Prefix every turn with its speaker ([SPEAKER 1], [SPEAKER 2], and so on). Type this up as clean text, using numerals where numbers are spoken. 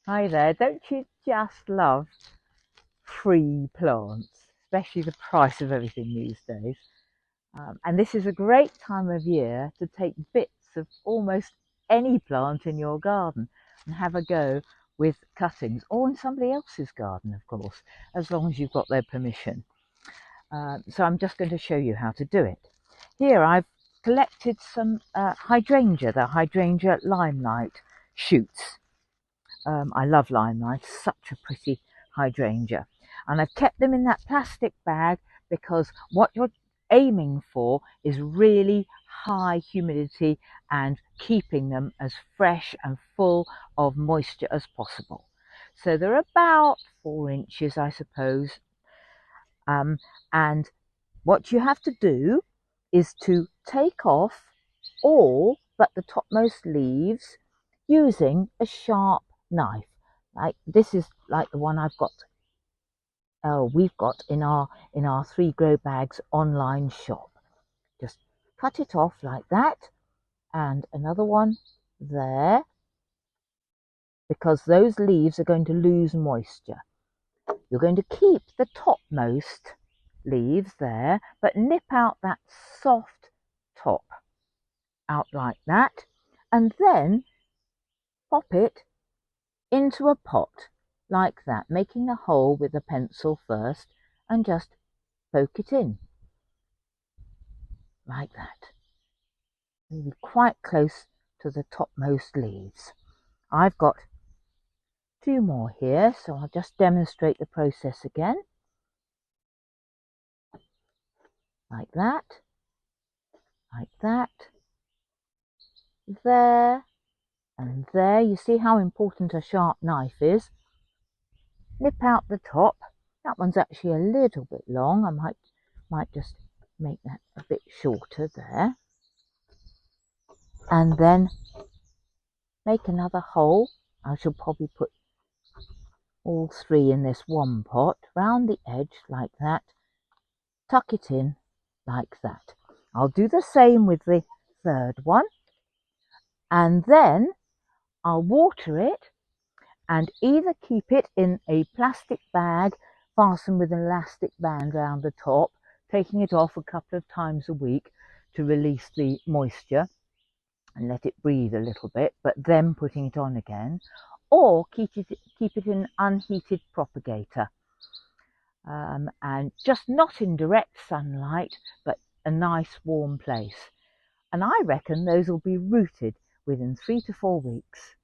[SPEAKER 1] Hi there, don't you just love free plants, especially the price of everything these days? And this is a great time of year to take bits of almost any plant in your garden and have a go with cuttings, or in somebody else's garden, of course, as long as you've got their permission. So I'm just going to show you how to do it. Here I've collected some hydrangea, the hydrangea limelight shoots. I love limelight, such a pretty hydrangea. And I've kept them in that plastic bag because what you're aiming for is really high humidity and keeping them as fresh and full of moisture as possible. So they're about 4 inches, I suppose. And what you have to do is to take off all but the topmost leaves using a sharp knife. Like this is like the one we've got in our 3 grow bags online shop. Just cut it off like that, and another one there, because those leaves are going to lose moisture. You're going to keep the topmost leaves there, but nip out that soft top out like that, and then pop it into a pot like that, making a hole with a pencil first and just poke it in like that, maybe quite close to the topmost leaves. I've got 2 more here, so I'll just demonstrate the process again, like that, there and there. You see how important a sharp knife is. Nip out the top. That one's actually a little bit long. I might just make that a bit shorter there, and then make another hole. I shall probably put all 3 in this one pot, round the edge like that, tuck it in like that. I'll do the same with the 3rd one, and then I'll water it and either keep it in a plastic bag fastened with an elastic band around the top, taking it off a couple of times a week to release the moisture and let it breathe a little bit, but then putting it on again, or keep it in an unheated propagator, and just not in direct sunlight, but a nice warm place. And I reckon those will be rooted within 3 to 4 weeks.